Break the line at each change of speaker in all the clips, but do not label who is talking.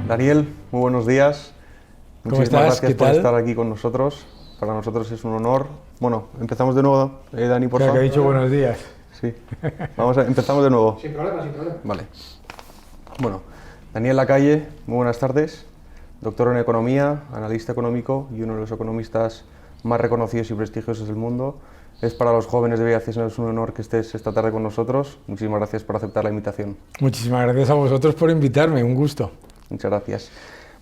Daniel, muy buenos días.
¿Cómo
Muchísimas
estás?
gracias
¿Qué
por
tal?
estar aquí con nosotros. Para nosotros es un honor. Bueno, empezamos de nuevo, Dani, por
Que ha
favor.
dicho buenos días.
Sí. Empezamos de nuevo.
Sin problema, sin problema.
Vale. Bueno, Daniel Lacalle, muy buenas tardes. Doctor en Economía, analista económico y uno de los economistas más reconocidos y prestigiosos del mundo. Es para los jóvenes de VIH es un honor que estés esta tarde con nosotros. Muchísimas gracias por aceptar la invitación.
Muchísimas gracias a vosotros por invitarme, un gusto.
Muchas gracias.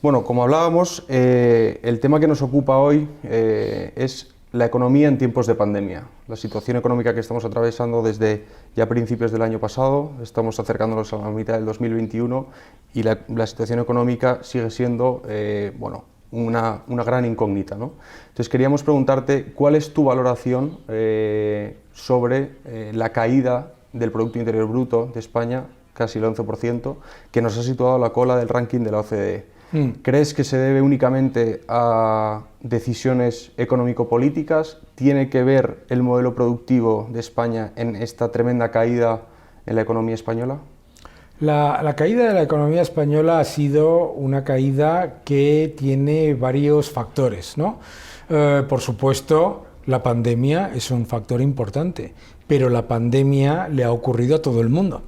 Bueno, como hablábamos, el tema que nos ocupa hoy es la economía en tiempos de pandemia. La situación económica que estamos atravesando desde ya principios del año pasado, estamos acercándonos a la mitad del 2021 y la situación económica sigue siendo, una gran incógnita, ¿no? Entonces queríamos preguntarte cuál es tu valoración sobre la caída del Producto Interior Bruto de España, casi el 11%, que nos ha situado a la cola del ranking de la OCDE. ¿Crees que se debe únicamente a decisiones económico-políticas? ¿Tiene que ver el modelo productivo de España en esta tremenda caída en la economía española?
La caída de la economía española ha sido una caída que tiene varios factores, ¿no? Por supuesto, la pandemia es un factor importante, pero la pandemia le ha ocurrido a todo el mundo,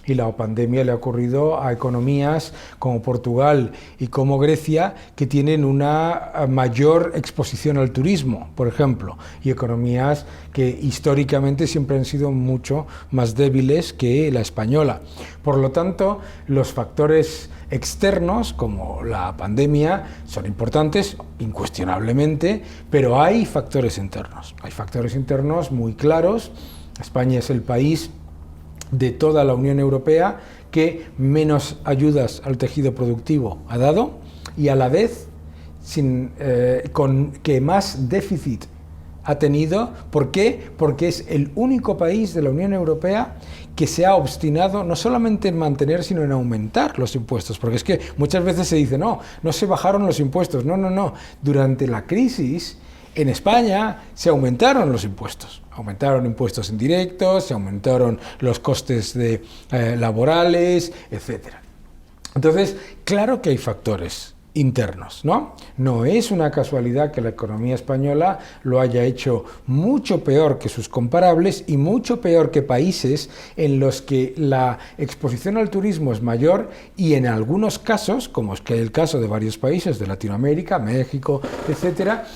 y la pandemia le ha ocurrido a economías como Portugal y como Grecia, que tienen una mayor exposición al turismo, por ejemplo, y economías que históricamente siempre han sido mucho más débiles que la española. Por lo tanto, los factores externos, como la pandemia, son importantes, incuestionablemente, pero hay factores internos. Hay factores internos muy claros. España es el país de toda la Unión Europea que menos ayudas al tejido productivo ha dado y a la vez con que más déficit ha tenido. ¿Por qué? Porque es el único país de la Unión Europea que se ha obstinado no solamente en mantener, sino en aumentar los impuestos. Porque es que muchas veces se dice, no se bajaron los impuestos. No. Durante la crisis, en España se aumentaron los impuestos. Aumentaron impuestos indirectos, se aumentaron los costes laborales, etc. Entonces, claro que hay factores internos, ¿no? No es una casualidad que la economía española lo haya hecho mucho peor que sus comparables y mucho peor que países en los que la exposición al turismo es mayor y en algunos casos, como es que el caso de varios países de Latinoamérica, México, etcétera,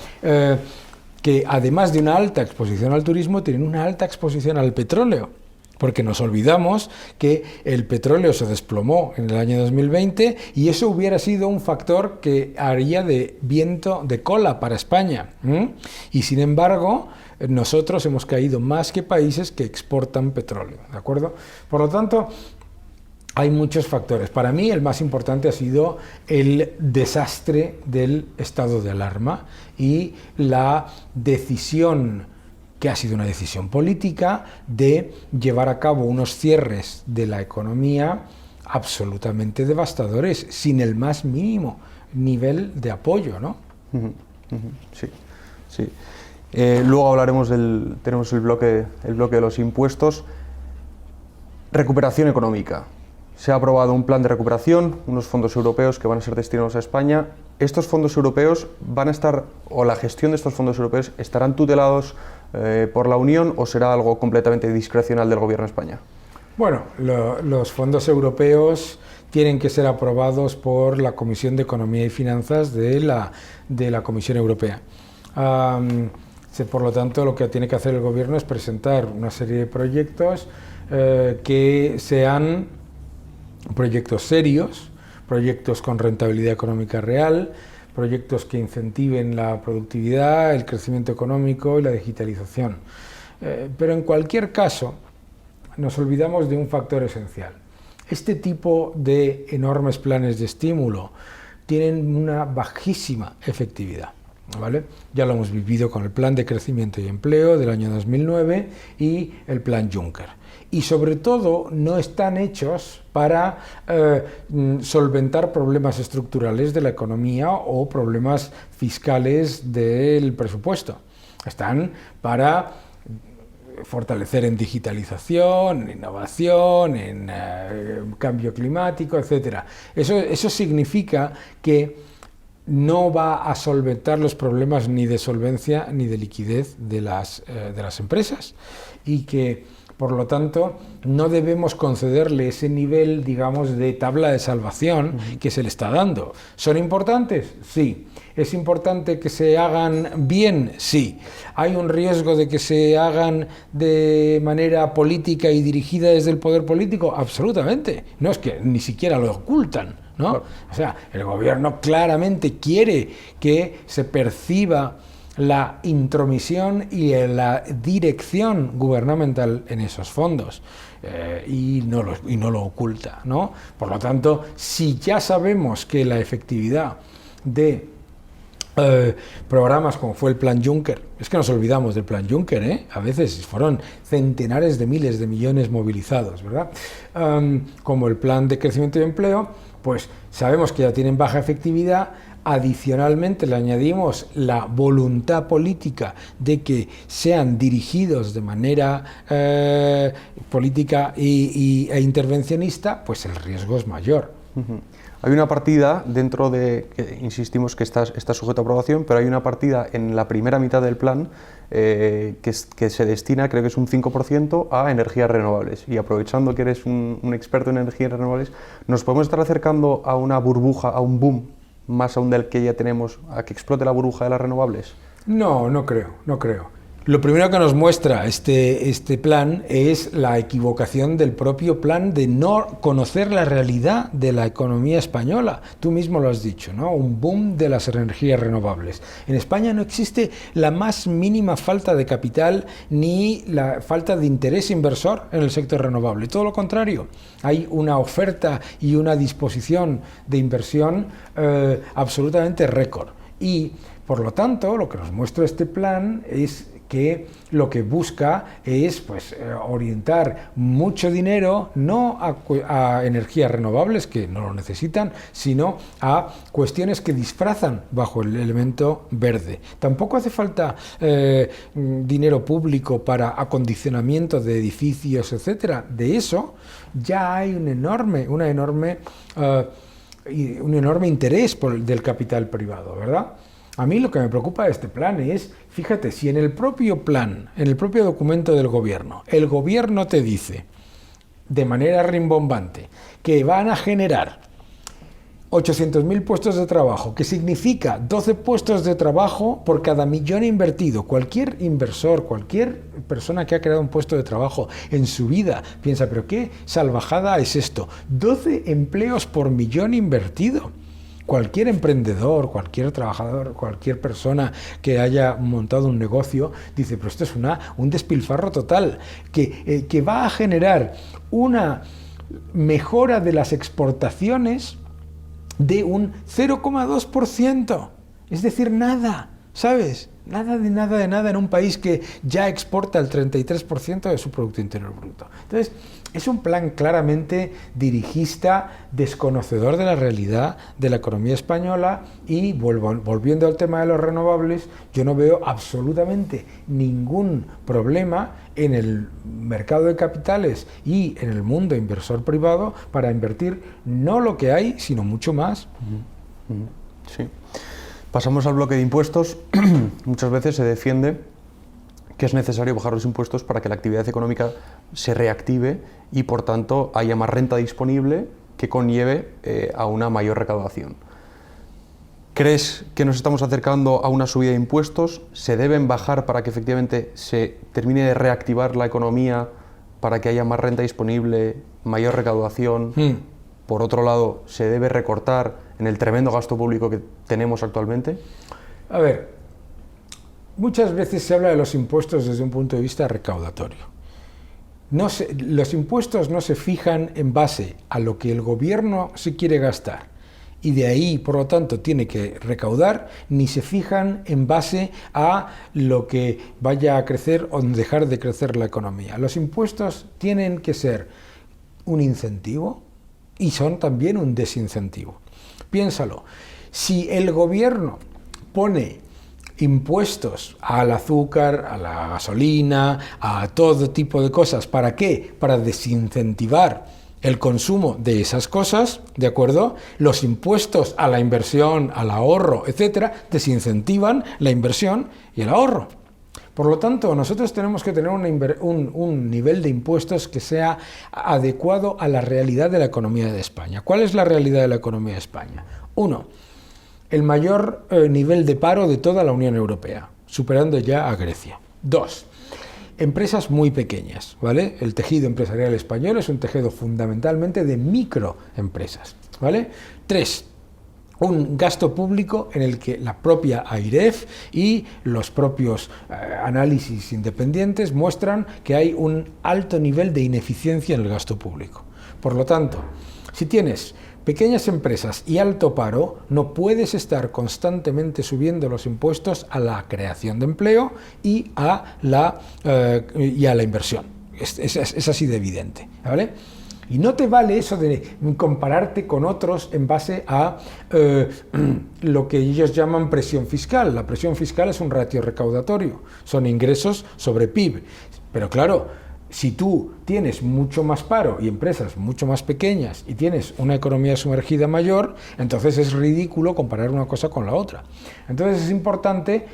que además de una alta exposición al turismo tienen una alta exposición al petróleo. Porque nos olvidamos que el petróleo se desplomó en el año 2020 y eso hubiera sido un factor que haría de viento de cola para España. Y sin embargo, nosotros hemos caído más que países que exportan petróleo, ¿de acuerdo? Por lo tanto, hay muchos factores. Para mí el más importante ha sido el desastre del estado de alarma y la decisión, que ha sido una decisión política, de llevar a cabo unos cierres de la economía absolutamente devastadores, sin el más mínimo nivel de apoyo, ¿no?
Sí. Luego hablaremos tenemos el bloque de los impuestos. Recuperación económica. Se ha aprobado un plan de recuperación, unos fondos europeos que van a ser destinados a España. ¿Estos fondos europeos van a estar, o la gestión de estos fondos europeos, estarán tutelados por la Unión o será algo completamente discrecional del Gobierno de España?
Bueno, los fondos europeos tienen que ser aprobados por la Comisión de Economía y Finanzas de la Comisión Europea. Por lo tanto, lo que tiene que hacer el Gobierno es presentar una serie de proyectos que sean proyectos serios, proyectos con rentabilidad económica real, proyectos que incentiven la productividad, el crecimiento económico y la digitalización. Pero en cualquier caso, nos olvidamos de un factor esencial. Este tipo de enormes planes de estímulo tienen una bajísima efectividad, ¿vale? Ya lo hemos vivido con el Plan de Crecimiento y Empleo del año 2009 y el Plan Juncker. Y sobre todo no están hechos para solventar problemas estructurales de la economía o problemas fiscales del presupuesto. Están para fortalecer en digitalización, en innovación, en cambio climático, etc. Eso significa que no va a solventar los problemas ni de solvencia ni de liquidez de las empresas, y que, por lo tanto, no debemos concederle ese nivel, digamos, de tabla de salvación que se le está dando. ¿Son importantes? Sí. ¿Es importante que se hagan bien? Sí. ¿Hay un riesgo de que se hagan de manera política y dirigida desde el poder político? Absolutamente. No, es que ni siquiera lo ocultan, ¿no? Claro. O sea, el gobierno claramente quiere que se perciba la intromisión y la dirección gubernamental en esos fondos, y no lo oculta, ¿no? Por lo tanto, si ya sabemos que la efectividad de programas como fue el Plan Juncker, es que nos olvidamos del Plan Juncker, a veces fueron centenares de miles de millones movilizados, ¿verdad? Como el Plan de Crecimiento y Empleo, pues sabemos que ya tienen baja efectividad. Adicionalmente le añadimos la voluntad política de que sean dirigidos de manera política e intervencionista, pues el riesgo es mayor.
Hay una partida dentro de, que insistimos que está sujeto a aprobación, pero hay una partida en la primera mitad del plan que se destina, creo que es un 5%, a energías renovables. Y aprovechando que eres un experto en energías renovables, ¿nos podemos estar acercando a una burbuja, a un boom, más aún del que ya tenemos, a que explote la burbuja de las renovables?
No creo. Lo primero que nos muestra este plan es la equivocación del propio plan de no conocer la realidad de la economía española. Tú mismo lo has dicho, ¿no? Un boom de las energías renovables. En España no existe la más mínima falta de capital ni la falta de interés inversor en el sector renovable. Todo lo contrario, hay una oferta y una disposición de inversión absolutamente récord. Y, por lo tanto, lo que nos muestra este plan es que lo que busca es orientar mucho dinero no a energías renovables, que no lo necesitan, sino a cuestiones que disfrazan bajo el elemento verde. Tampoco hace falta dinero público para acondicionamiento de edificios, etcétera. De eso ya hay un enorme interés del capital privado, ¿verdad? A mí lo que me preocupa de este plan es, fíjate, si en el propio plan, en el propio documento del gobierno, el gobierno te dice de manera rimbombante que van a generar 800.000 puestos de trabajo, que significa 12 puestos de trabajo por cada millón invertido. Cualquier inversor, cualquier persona que ha creado un puesto de trabajo en su vida piensa, pero qué salvajada es esto, 12 empleos por millón invertido. Cualquier emprendedor, cualquier trabajador, cualquier persona que haya montado un negocio dice, pero esto es un despilfarro total, que va a generar una mejora de las exportaciones de un 0,2%. Es decir, nada, ¿sabes? Nada en un país que ya exporta el 33% de su Producto Interior Bruto. Entonces, es un plan claramente dirigista, desconocedor de la realidad de la economía española, y volviendo al tema de los renovables, yo no veo absolutamente ningún problema en el mercado de capitales y en el mundo inversor privado para invertir no lo que hay, sino mucho más.
Sí. Pasamos al bloque de impuestos. Muchas veces se defiende que es necesario bajar los impuestos para que la actividad económica se reactive y, por tanto, haya más renta disponible que conlleve a una mayor recaudación. ¿Crees que nos estamos acercando a una subida de impuestos? ¿Se deben bajar para que efectivamente se termine de reactivar la economía, para que haya más renta disponible, mayor recaudación? Por otro lado, ¿se debe recortar en el tremendo gasto público que tenemos actualmente?
A ver, muchas veces se habla de los impuestos desde un punto de vista recaudatorio. Los impuestos no se fijan en base a lo que el gobierno se quiere gastar y de ahí, por lo tanto, tiene que recaudar, ni se fijan en base a lo que vaya a crecer o dejar de crecer la economía. Los impuestos tienen que ser un incentivo y son también un desincentivo. Piénsalo, si el gobierno pone impuestos al azúcar, a la gasolina, a todo tipo de cosas. ¿Para qué? Para desincentivar el consumo de esas cosas, ¿de acuerdo? Los impuestos a la inversión, al ahorro, etcétera, desincentivan la inversión y el ahorro. Por lo tanto, nosotros tenemos que tener un nivel de impuestos que sea adecuado a la realidad de la economía de España. ¿Cuál es la realidad de la economía de España? 1. El mayor nivel de paro de toda la Unión Europea, superando ya a Grecia. 2. Empresas muy pequeñas, ¿vale? El tejido empresarial español es un tejido fundamentalmente de microempresas, ¿vale? 3. Un gasto público en el que la propia AIREF y los propios análisis independientes muestran que hay un alto nivel de ineficiencia en el gasto público. Por lo tanto, si tienes pequeñas empresas y alto paro, no puedes estar constantemente subiendo los impuestos a la creación de empleo y a la inversión. Es así de evidente, ¿vale? Y no te vale eso de compararte con otros en base a lo que ellos llaman presión fiscal. La presión fiscal es un ratio recaudatorio, son ingresos sobre PIB. Pero claro, si tú tienes mucho más paro y empresas mucho más pequeñas y tienes una economía sumergida mayor, entonces es ridículo comparar una cosa con la otra. Entonces es importante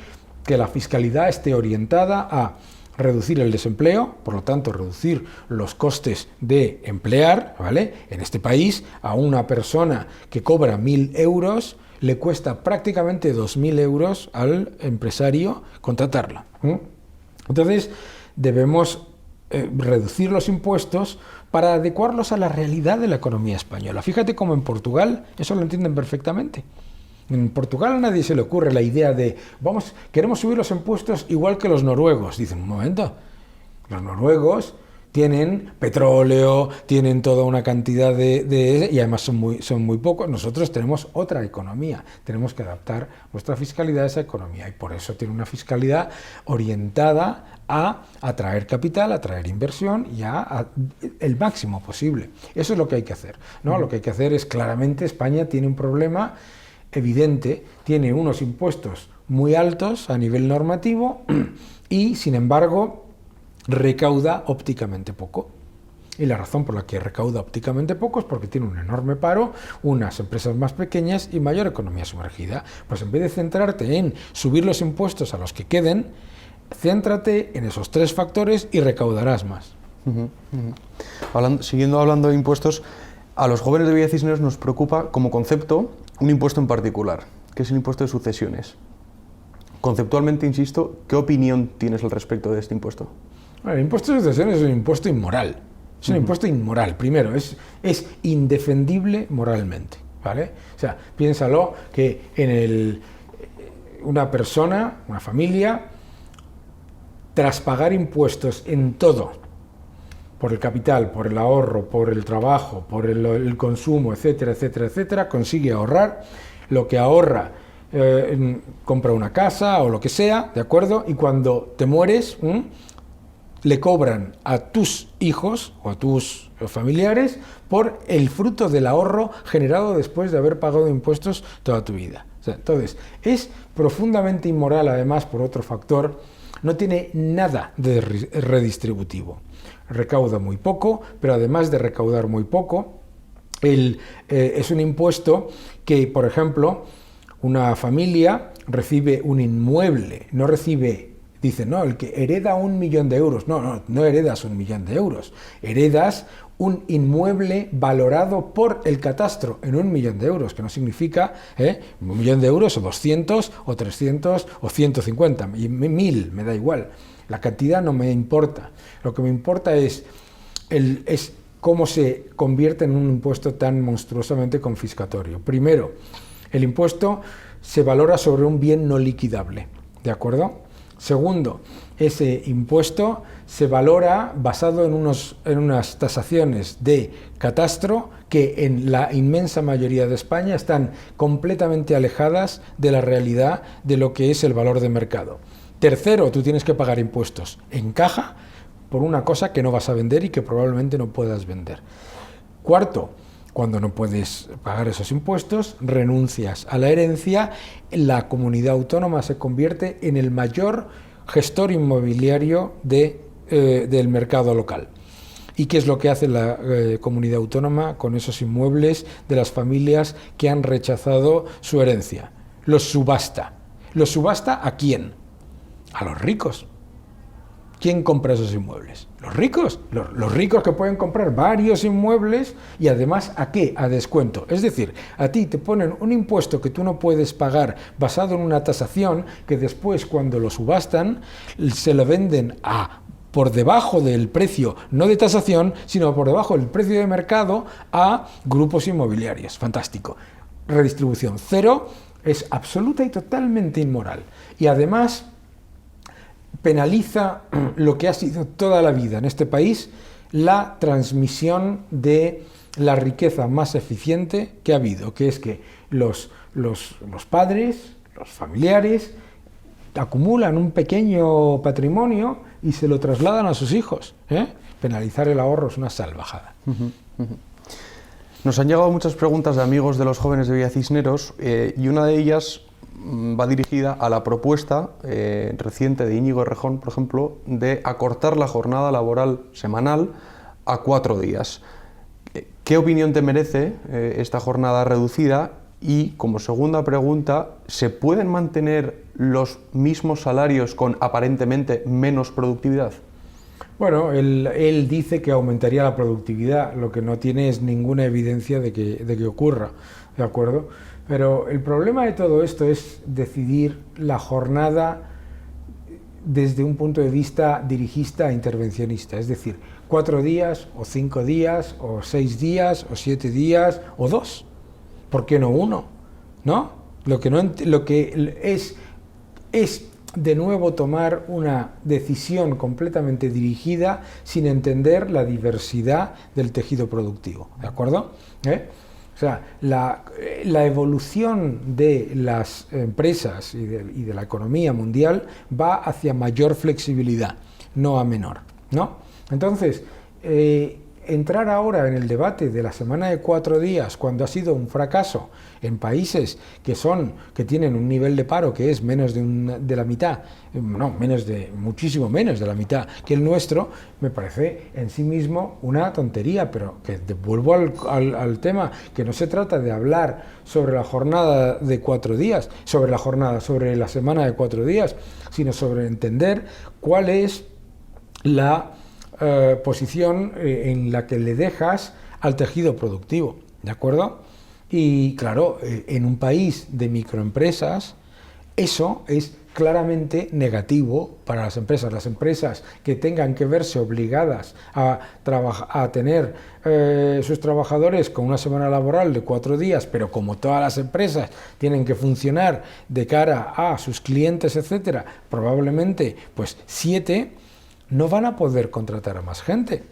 que la fiscalidad esté orientada a reducir el desempleo, por lo tanto reducir los costes de emplear, ¿vale? En este país a una persona que cobra 1.000 euros le cuesta prácticamente 2.000 euros al empresario contratarla. Entonces debemos reducir los impuestos para adecuarlos a la realidad de la economía española. Fíjate cómo en Portugal eso lo entienden perfectamente. En Portugal a nadie se le ocurre la idea de queremos subir los impuestos igual que los noruegos. Dicen, un momento, los noruegos tienen petróleo, tienen toda una cantidad y además son muy pocos. Nosotros tenemos otra economía, tenemos que adaptar nuestra fiscalidad a esa economía y por eso tiene una fiscalidad orientada a atraer capital, atraer inversión y a el máximo posible. Eso es lo que hay que hacer, ¿no? Lo que hay que hacer es claramente España tiene un problema evidente, tiene unos impuestos muy altos a nivel normativo y, sin embargo, recauda ópticamente poco. Y la razón por la que recauda ópticamente poco es porque tiene un enorme paro, unas empresas más pequeñas y mayor economía sumergida. Pues en vez de centrarte en subir los impuestos a los que queden, céntrate en esos 3 factores y recaudarás más.
Siguiendo hablando de impuestos, a los jóvenes de Villa Cisneros nos preocupa como concepto un impuesto en particular, que es el impuesto de sucesiones. Conceptualmente, insisto, ¿qué opinión tienes al respecto de este impuesto?
Bueno, el impuesto de sucesiones es un impuesto inmoral. Es un impuesto inmoral. Primero, es indefendible moralmente, ¿vale? O sea, piénsalo que una persona, una familia, tras pagar impuestos en todo, por el capital, por el ahorro, por el trabajo, por el consumo, etcétera, etcétera, etcétera, consigue ahorrar lo que ahorra, compra una casa o lo que sea, ¿de acuerdo? Y cuando te mueres, le cobran a tus hijos o a tus familiares por el fruto del ahorro generado después de haber pagado impuestos toda tu vida. O sea, entonces, es profundamente inmoral, además, por otro factor, no tiene nada de redistributivo. Recauda muy poco, pero además de recaudar muy poco, es un impuesto que, por ejemplo, una familia recibe un inmueble, no recibe, dice, no, el que hereda 1 millón de euros, no heredas 1 millón de euros, heredas un inmueble valorado por el catastro en 1 millón de euros, que no significa 1 millón de euros o 200 o 300 o 150, y 1.000, me da igual. La cantidad no me importa. Lo que me importa es cómo se convierte en un impuesto tan monstruosamente confiscatorio. Primero, el impuesto se valora sobre un bien no liquidable, ¿de acuerdo? Segundo, ese impuesto se valora basado en unas tasaciones de catastro que en la inmensa mayoría de España están completamente alejadas de la realidad de lo que es el valor de mercado. Tercero, tú tienes que pagar impuestos en caja por una cosa que no vas a vender y que probablemente no puedas vender. Cuarto, Cuando no puedes pagar esos impuestos, renuncias a la herencia, la comunidad autónoma se convierte en el mayor gestor inmobiliario del mercado local. ¿Y qué es lo que hace la comunidad autónoma con esos inmuebles de las familias que han rechazado su herencia? Los subasta. ¿Los subasta a quién? A los ricos. ¿Quién compra esos inmuebles? Los ricos. Los ricos que pueden comprar varios inmuebles y además ¿a qué? A descuento. Es decir, a ti te ponen un impuesto que tú no puedes pagar basado en una tasación que después cuando lo subastan se lo venden por debajo del precio, no de tasación, sino por debajo del precio de mercado a grupos inmobiliarios. Fantástico. Redistribución cero es absoluta y totalmente inmoral. Y además penaliza lo que ha sido toda la vida en este país, la transmisión de la riqueza más eficiente que ha habido, que es que los padres, los familiares, acumulan un pequeño patrimonio y se lo trasladan a sus hijos. Penalizar el ahorro es una salvajada.
Nos han llegado muchas preguntas de amigos de los jóvenes de Villa Cisneros y una de ellas va dirigida a la propuesta reciente de Íñigo Errejón, por ejemplo, de acortar la jornada laboral semanal a 4 días. ¿Qué opinión te merece esta jornada reducida? Y como segunda pregunta, ¿se pueden mantener los mismos salarios con aparentemente menos productividad?
Bueno, él dice que aumentaría la productividad, lo que no tiene es ninguna evidencia de que ocurra, ¿de acuerdo? Pero el problema de todo esto es decidir la jornada desde un punto de vista dirigista e intervencionista, es decir, 4 días, o 5 días, o 6 días, o 7 días, o 2. ¿Por qué no 1? ¿No? Lo que es de nuevo tomar una decisión completamente dirigida sin entender la diversidad del tejido productivo, ¿de acuerdo? O sea, la evolución de las empresas y de la economía mundial va hacia mayor flexibilidad, no a menor, ¿no? Entonces, entrar ahora en el debate de la semana de 4 días, cuando ha sido un fracaso en países que tienen un nivel de paro que es menos de la mitad, muchísimo menos de la mitad que el nuestro, me parece en sí mismo una tontería, pero que vuelvo al tema, que no se trata de hablar sobre la jornada de 4 días, sobre la semana de 4 días, sino sobre entender cuál es la posición en la que le dejas al tejido productivo, ¿de acuerdo? Y claro, en un país de microempresas, eso es claramente negativo para las empresas. Las empresas que tengan que verse obligadas a tener sus trabajadores con una semana laboral de 4 días, pero como todas las empresas tienen que funcionar de cara a sus clientes, etcétera, probablemente pues 7, no van a poder contratar a más gente.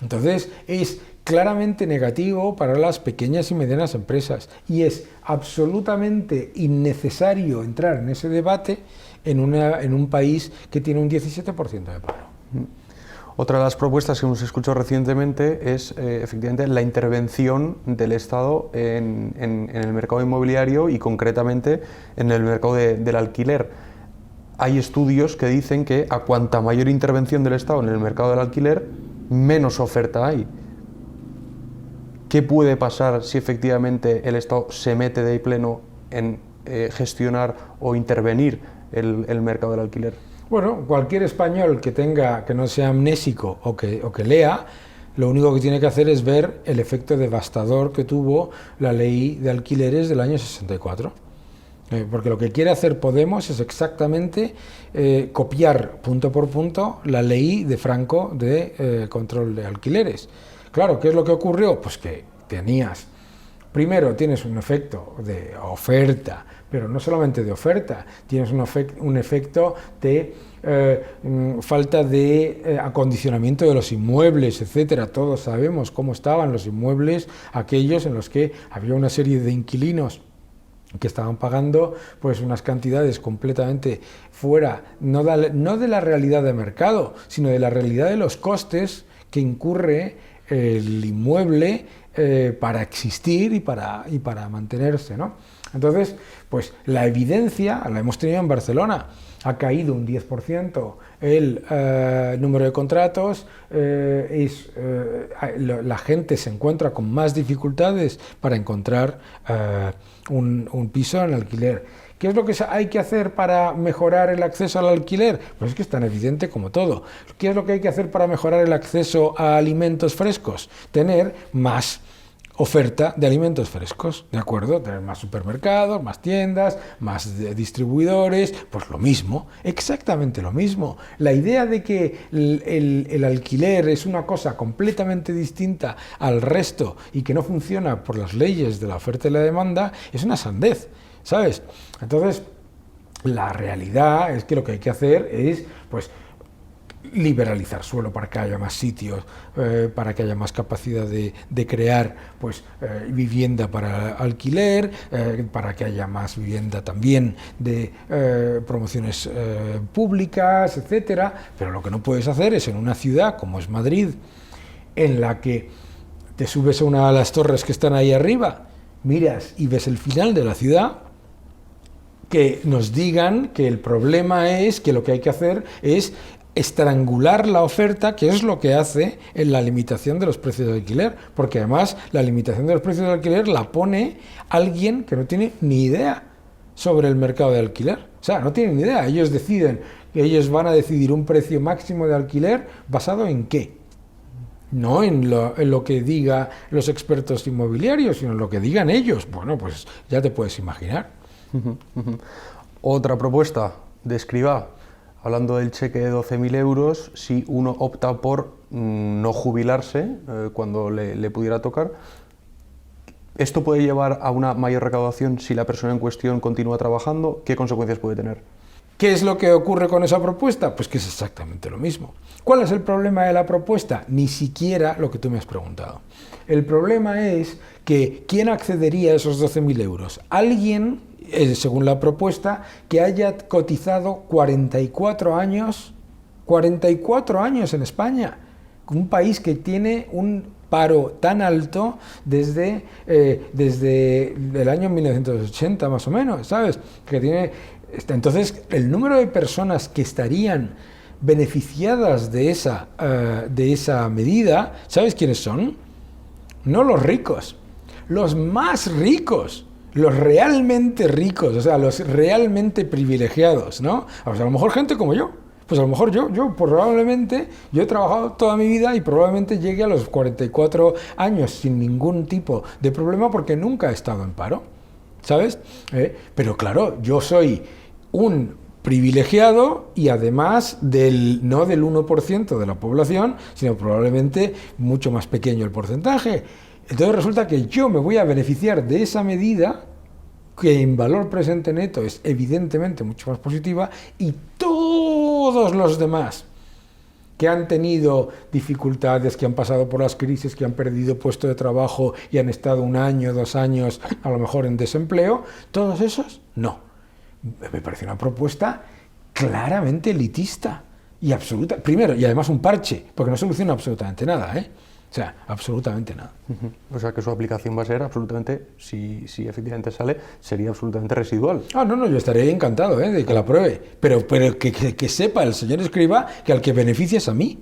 Entonces es claramente negativo para las pequeñas y medianas empresas y es absolutamente innecesario entrar en ese debate en un país que tiene un 17% de paro.
Otra de las propuestas que hemos escuchado recientemente es efectivamente la intervención del Estado en el mercado inmobiliario y concretamente en el mercado del alquiler. Hay estudios que dicen que a cuanta mayor intervención del Estado en el mercado del alquiler, menos oferta hay. ¿Qué puede pasar si efectivamente el Estado se mete de pleno en gestionar o intervenir el mercado del alquiler?
Bueno, cualquier español que no sea amnésico o que lea, lo único que tiene que hacer es ver el efecto devastador que tuvo la ley de alquileres del año 64. Porque lo que quiere hacer Podemos es exactamente copiar punto por punto la ley de Franco de control de alquileres. Claro, ¿qué es lo que ocurrió? Pues que primero tienes un efecto de oferta, pero no solamente de oferta, tienes un efecto de falta de acondicionamiento de los inmuebles, etcétera. Todos sabemos cómo estaban los inmuebles, aquellos en los que había una serie de inquilinos que estaban pagando pues unas cantidades completamente fuera, no de la realidad de mercado, sino de la realidad de los costes que incurre el inmueble para existir y para mantenerse, ¿no? Entonces, pues la evidencia la hemos tenido en Barcelona. Ha caído un 10% el número de contratos, la gente se encuentra con más dificultades para encontrar un piso en alquiler. ¿Qué es lo que hay que hacer para mejorar el acceso al alquiler? Pues es que es tan evidente como todo. ¿Qué es lo que hay que hacer para mejorar el acceso a alimentos frescos? Tener más oferta de alimentos frescos, ¿de acuerdo? Tener más supermercados, más tiendas, más distribuidores, pues lo mismo, exactamente lo mismo. La idea de que el alquiler es una cosa completamente distinta al resto y que no funciona por las leyes de la oferta y la demanda es una sandez, ¿sabes? Entonces, la realidad es que lo que hay que hacer es, pues, liberalizar suelo para que haya más sitios, para que haya más capacidad de crear pues, vivienda para alquiler, para que haya más vivienda también de promociones públicas, etcétera. Pero lo que no puedes hacer es en una ciudad como es Madrid, en la que te subes a una de las torres que están ahí arriba, miras y ves el final de la ciudad, que nos digan que el problema es que lo que hay que hacer es estrangular la oferta, que es lo que hace en la limitación de los precios de alquiler, porque además la limitación de los precios de alquiler la pone alguien que no tiene ni idea sobre el mercado de alquiler. O sea, no tienen ni idea. Ellos deciden, ellos van a decidir un precio máximo de alquiler basado en qué. No en lo que digan los expertos inmobiliarios, sino en lo que digan ellos. Bueno, pues ya te puedes imaginar.
Otra propuesta de Escribá, hablando del cheque de 12.000 euros, si uno opta por no jubilarse cuando le pudiera tocar, ¿esto puede llevar a una mayor recaudación si la persona en cuestión continúa trabajando? ¿Qué consecuencias puede tener?
¿Qué es lo que ocurre con esa propuesta? Pues que es exactamente lo mismo. ¿Cuál es el problema de la propuesta? Ni siquiera lo que tú me has preguntado. El problema es que ¿quién accedería a esos 12.000 euros? Alguien, según la propuesta, que haya cotizado 44 años en España, un país que tiene un paro tan alto desde el año 1980 más o menos, ¿sabes? Que tiene, entonces, el número de personas que estarían beneficiadas de esa medida, ¿sabes quiénes son? No los ricos, los más ricos. Los realmente ricos, o sea, los realmente privilegiados, ¿no? O sea, a lo mejor gente como yo. Pues a lo mejor yo probablemente, yo he trabajado toda mi vida y probablemente llegue a los 44 años sin ningún tipo de problema porque nunca he estado en paro, ¿sabes? Pero claro, yo soy un privilegiado y además no del 1% de la población, sino probablemente mucho más pequeño el porcentaje. Entonces resulta que yo me voy a beneficiar de esa medida que en valor presente neto es evidentemente mucho más positiva y todos los demás que han tenido dificultades, que han pasado por las crisis, que han perdido puesto de trabajo y han estado 1 año, 2 años a lo mejor en desempleo, todos esos no. Me parece una propuesta claramente elitista y absoluta. Primero, y además un parche, porque no soluciona absolutamente nada, ¿eh? O sea, absolutamente nada.
O sea, que su aplicación va a ser absolutamente, si efectivamente sale, sería absolutamente residual.
No, yo estaré encantado de que la apruebe, pero que sepa el señor Escribá que al que beneficia es a mí,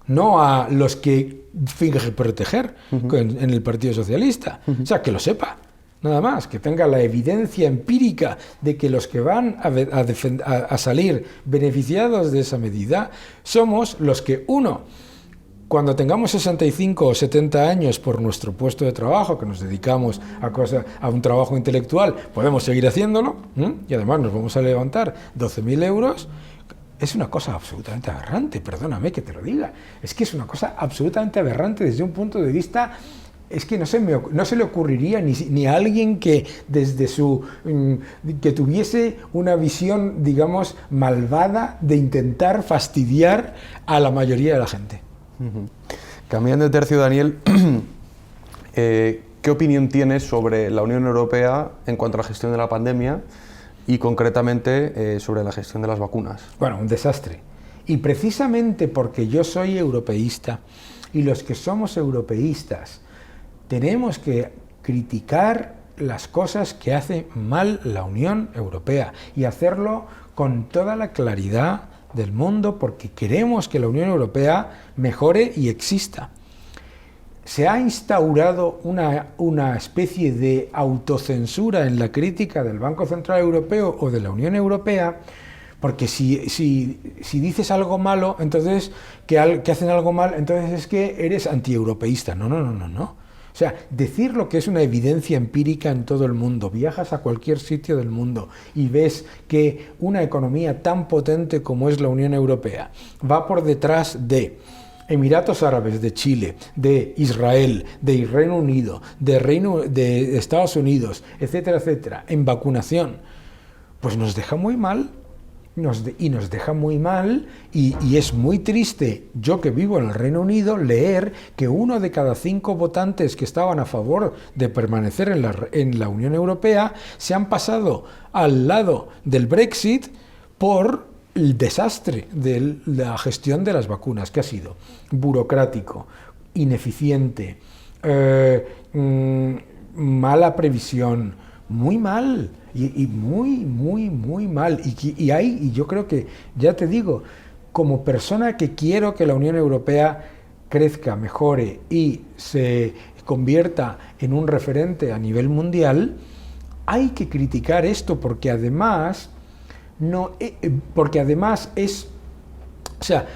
no a los que finge proteger en el Partido Socialista. O sea, que lo sepa. Nada más, que tenga la evidencia empírica de que los que van a salir beneficiados de esa medida somos los que, cuando tengamos 65 o 70 años por nuestro puesto de trabajo, que nos dedicamos a un trabajo intelectual, podemos seguir haciéndolo, y además nos vamos a levantar 12.000 euros, es una cosa absolutamente aberrante, perdóname que te lo diga, es que es una cosa absolutamente aberrante desde un punto de vista. Es que no se le ocurriría ni a alguien que desde que tuviese una visión, digamos, malvada de intentar fastidiar a la mayoría de la gente.
Cambiando de tercio, Daniel, ¿qué opinión tienes sobre la Unión Europea en cuanto a la gestión de la pandemia y concretamente sobre la gestión de las vacunas?
Bueno, un desastre. Y precisamente porque yo soy europeísta y los que somos europeístas tenemos que criticar las cosas que hace mal la Unión Europea y hacerlo con toda la claridad del mundo, porque queremos que la Unión Europea mejore y exista. Se ha instaurado una especie de autocensura en la crítica del Banco Central Europeo o de la Unión Europea, porque si dices algo malo, entonces que hacen algo mal, entonces es que eres antieuropeísta. No. O sea, decir lo que es una evidencia empírica en todo el mundo. Viajas a cualquier sitio del mundo y ves que una economía tan potente como es la Unión Europea va por detrás de Emiratos Árabes, de Chile, de Israel, de Reino Unido, de Estados Unidos, etcétera, etcétera, en vacunación, pues nos deja muy mal. Nos deja muy mal y es muy triste, yo que vivo en el Reino Unido, leer que 1 de cada 5 votantes que estaban a favor de permanecer en la Unión Europea se han pasado al lado del Brexit por el desastre de la gestión de las vacunas, que ha sido burocrático, ineficiente, mala previsión, muy mal. Y muy mal. Y yo creo que, ya te digo, como persona que quiero que la Unión Europea crezca, mejore y se convierta en un referente a nivel mundial, hay que criticar esto porque además o sea,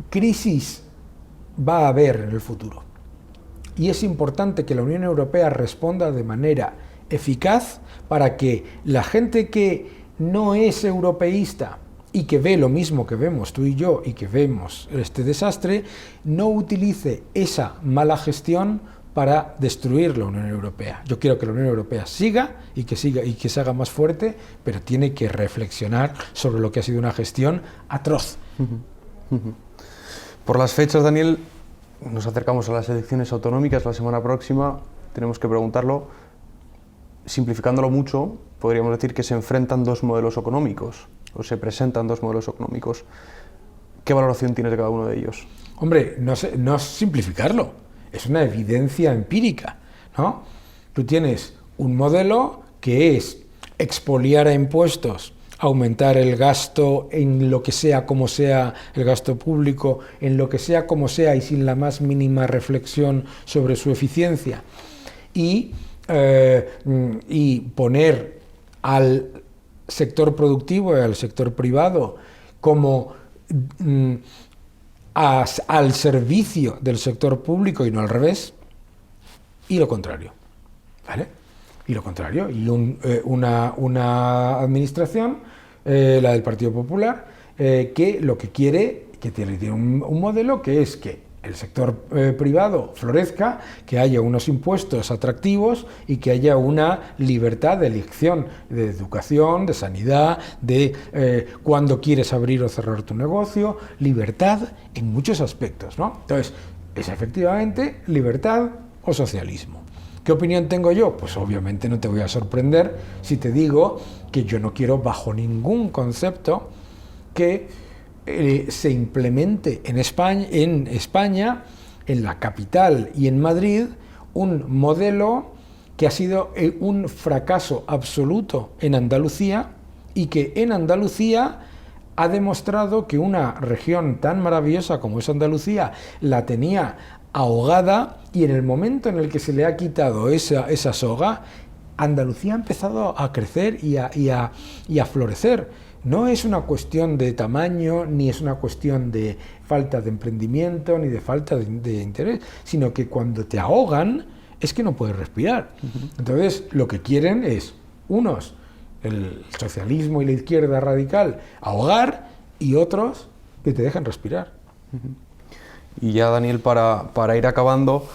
crisis va a haber en el futuro. Y es importante que la Unión Europea responda de manera eficaz para que la gente que no es europeísta y que ve lo mismo que vemos tú y yo y que vemos este desastre, no utilice esa mala gestión para destruir la Unión Europea. Yo quiero que la Unión Europea siga y que se haga más fuerte, pero tiene que reflexionar sobre lo que ha sido una gestión atroz.
Por las fechas, Daniel, nos acercamos a las elecciones autonómicas la semana próxima. Tenemos que preguntarlo. Simplificándolo mucho, podríamos decir que se enfrentan 2 modelos económicos, o se presentan 2 modelos económicos. ¿Qué valoración tienes de cada uno de ellos?
Hombre, no es simplificarlo, es una evidencia empírica, ¿no? Tú tienes un modelo que es expoliar a impuestos, aumentar el gasto en lo que sea como sea, el gasto público, en lo que sea como sea y sin la más mínima reflexión sobre su eficiencia, y poner al sector productivo y al sector privado como al servicio del sector público y no al revés, y lo contrario, ¿vale? Y lo contrario, y una administración, la del Partido Popular, que lo que quiere, que tiene un modelo que es que el sector privado florezca, que haya unos impuestos atractivos y que haya una libertad de elección de educación, de sanidad, de cuándo quieres abrir o cerrar tu negocio, libertad en muchos aspectos, ¿no? Entonces, es efectivamente libertad o socialismo. ¿Qué opinión tengo yo? Pues obviamente no te voy a sorprender si te digo que yo no quiero bajo ningún concepto que se implemente en España, en la capital y en Madrid, un modelo que ha sido un fracaso absoluto en Andalucía y que en Andalucía ha demostrado que una región tan maravillosa como es Andalucía la tenía ahogada, y en el momento en el que se le ha quitado esa soga, Andalucía ha empezado a crecer y a florecer. No es una cuestión de tamaño, ni es una cuestión de falta de emprendimiento, ni de falta de interés, sino que cuando te ahogan es que no puedes respirar. Entonces, lo que quieren es, unos, el socialismo y la izquierda radical, ahogar, y otros que te dejan respirar.
Y ya, Daniel, para ir acabando,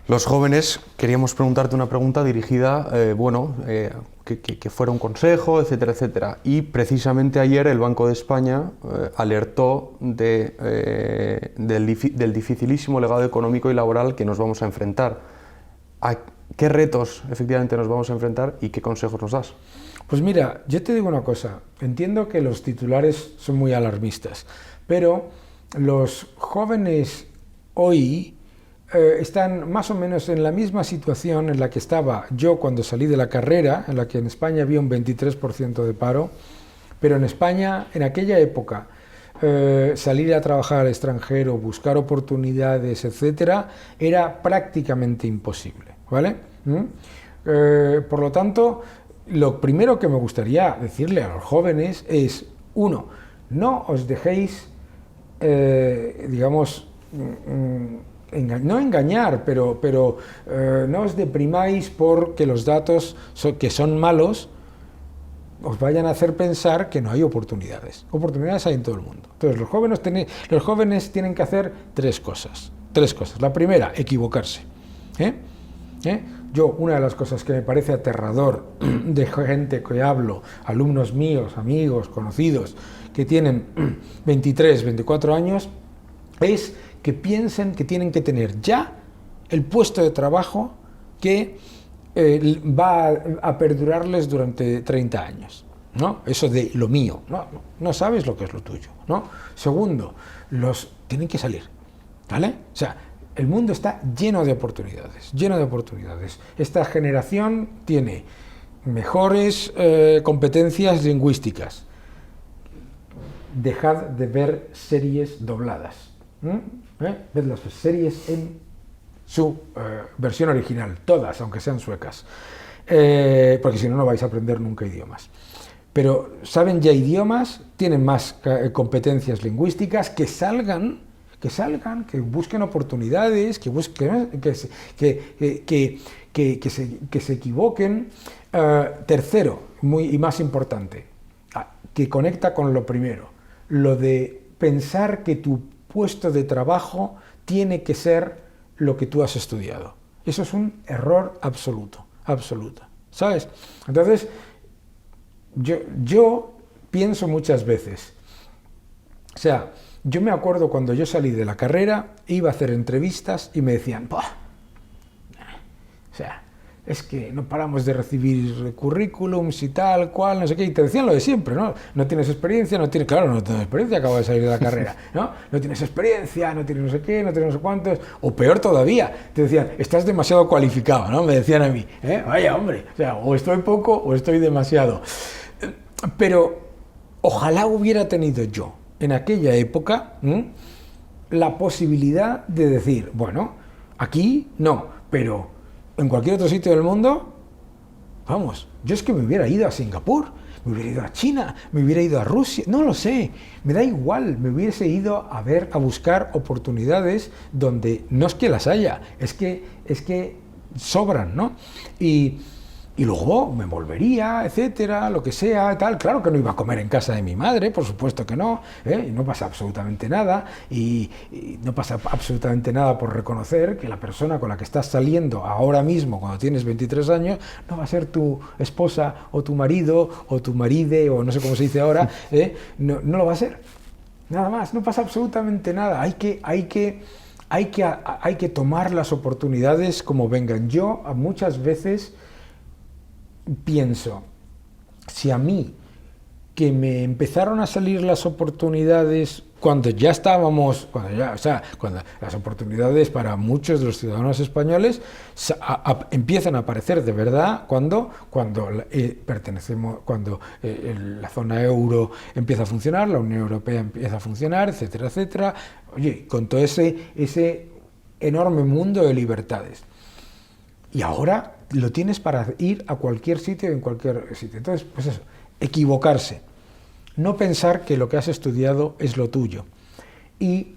los jóvenes, queríamos preguntarte una pregunta dirigida, que fuera un consejo, etcétera, etcétera. Y precisamente ayer el Banco de España alertó del dificilísimo legado económico y laboral que nos vamos a enfrentar. ¿A qué retos efectivamente nos vamos a enfrentar y qué consejos nos das?
Pues mira, yo te digo una cosa, entiendo que los titulares son muy alarmistas, pero los jóvenes hoy están más o menos en la misma situación en la que estaba yo cuando salí de la carrera, en la que en España había un 23% de paro, pero en España, en aquella época, salir a trabajar al extranjero, buscar oportunidades, etcétera, era prácticamente imposible, ¿vale? Por lo tanto, lo primero que me gustaría decirle a los jóvenes es, uno, no os dejéis, digamos, no engañar, pero no os deprimáis porque los datos que son malos os vayan a hacer pensar que no hay oportunidades. Oportunidades hay en todo el mundo. Entonces los jóvenes tienen que hacer tres cosas. La primera, equivocarse. Yo, una de las cosas que me parece aterrador de gente que hablo, alumnos míos, amigos, conocidos, que tienen 23, 24 años, es que piensen que tienen que tener ya el puesto de trabajo que va a perdurarles durante 30 años, ¿no? Eso de lo mío, no sabes lo que es lo tuyo, ¿no? Segundo, tienen que salir, ¿vale? O sea, el mundo está lleno de oportunidades, lleno de oportunidades. Esta generación tiene mejores competencias lingüísticas. Dejad de ver series dobladas. Ved las series en su versión original, todas, aunque sean suecas, porque si no, no vais a aprender nunca idiomas. Pero saben ya idiomas, tienen más competencias lingüísticas, que salgan, que busquen oportunidades, que se equivoquen. Tercero, y más importante, que conecta con lo primero, lo de pensar que tu puesto de trabajo tiene que ser lo que tú has estudiado. Eso es un error absoluto, ¿sabes? Entonces, yo pienso muchas veces, o sea, yo me acuerdo cuando yo salí de la carrera, iba a hacer entrevistas y me decían, ¡pah! O sea, es que no paramos de recibir currículums y tal, cual, no sé qué, y te decían lo de siempre, ¿no? No tienes experiencia, no tienes experiencia, acabo de salir de la carrera, ¿no? No tienes experiencia, no tienes no sé qué, no tienes no sé cuántos, o peor todavía, te decían, estás demasiado cualificado, ¿no? Me decían a mí, vaya hombre, o sea, o estoy poco o estoy demasiado. Pero ojalá hubiera tenido yo, en aquella época, la posibilidad de decir, bueno, aquí no, pero en cualquier otro sitio del mundo, vamos, yo es que me hubiera ido a Singapur, me hubiera ido a China, me hubiera ido a Rusia, no lo sé, me da igual, me hubiese ido a buscar oportunidades donde no es que las haya, es que sobran, ¿no? Y luego me volvería, etcétera, lo que sea, tal. Claro que no iba a comer en casa de mi madre, por supuesto que no, y no pasa absolutamente nada, y no pasa absolutamente nada por reconocer que la persona con la que estás saliendo ahora mismo, cuando tienes 23 años, no va a ser tu esposa, o tu marido, o tu maride, o no sé cómo se dice ahora, no lo va a ser. Nada más, no pasa absolutamente nada. Hay que tomar las oportunidades como vengan. Yo muchas veces pienso, si a mí, que me empezaron a salir las oportunidades cuando ya estábamos, cuando las oportunidades para muchos de los ciudadanos españoles empiezan a aparecer de verdad cuando la zona euro empieza a funcionar, la Unión Europea empieza a funcionar, etcétera, etcétera. Oye, con todo ese enorme mundo de libertades. Y ahora lo tienes para ir a cualquier sitio, en cualquier sitio. Entonces, pues eso, equivocarse. No pensar que lo que has estudiado es lo tuyo. Y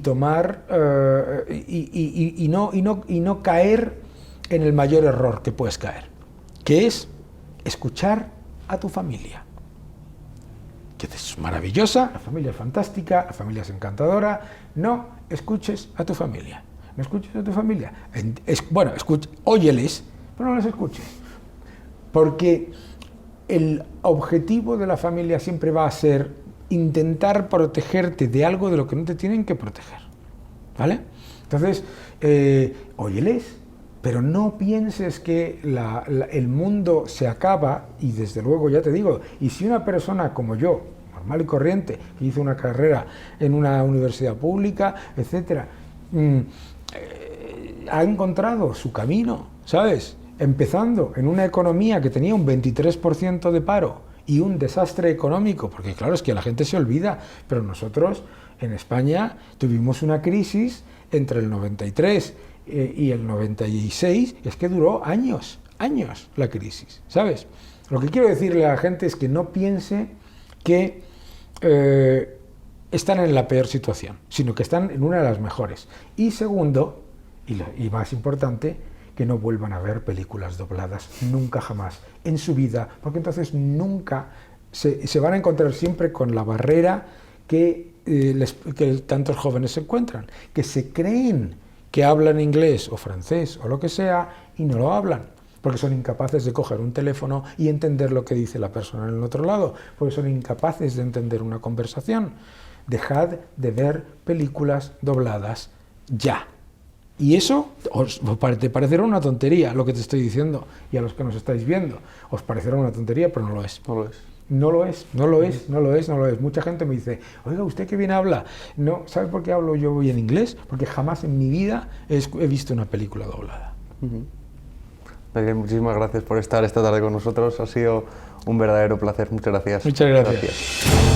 tomar, y no caer en el mayor error que puedes caer, que es escuchar a tu familia. Que es maravillosa, la familia es fantástica, la familia es encantadora. No escuches a tu familia. No escuches a tu familia. Óyeles, pero no les escuches. Porque el objetivo de la familia siempre va a ser intentar protegerte de algo de lo que no te tienen que proteger. ¿Vale? Entonces, óyeles, pero no pienses que el mundo se acaba, y desde luego, ya te digo, y si una persona como yo, normal y corriente, que hizo una carrera en una universidad pública, etcétera, ha encontrado su camino, ¿sabes? Empezando en una economía que tenía un 23% de paro y un desastre económico, porque claro, es que la gente se olvida, pero nosotros en España tuvimos una crisis entre el 93 y el 96, es que duró años la crisis, ¿sabes? Lo que quiero decirle a la gente es que no piense que están en la peor situación, sino que están en una de las mejores. Y segundo, y más importante, que no vuelvan a ver películas dobladas, nunca jamás, en su vida, porque entonces nunca se van a encontrar siempre con la barrera que tantos jóvenes se encuentran, que se creen que hablan inglés o francés o lo que sea y no lo hablan, porque son incapaces de coger un teléfono y entender lo que dice la persona en el otro lado, porque son incapaces de entender una conversación. Dejad de ver películas dobladas ya. Y eso te parecerá una tontería lo que te estoy diciendo, y a los que nos estáis viendo os parecerá una tontería, pero no lo es.
No lo es.
No lo es, no lo es, no lo es, no lo es. Mucha gente me dice, oiga, ¿usted qué bien habla? No, ¿sabe por qué hablo yo hoy en inglés? Porque jamás en mi vida he visto una película doblada.
Daniel, muchísimas gracias por estar esta tarde con nosotros. Ha sido un verdadero placer. Muchas gracias.
Muchas gracias.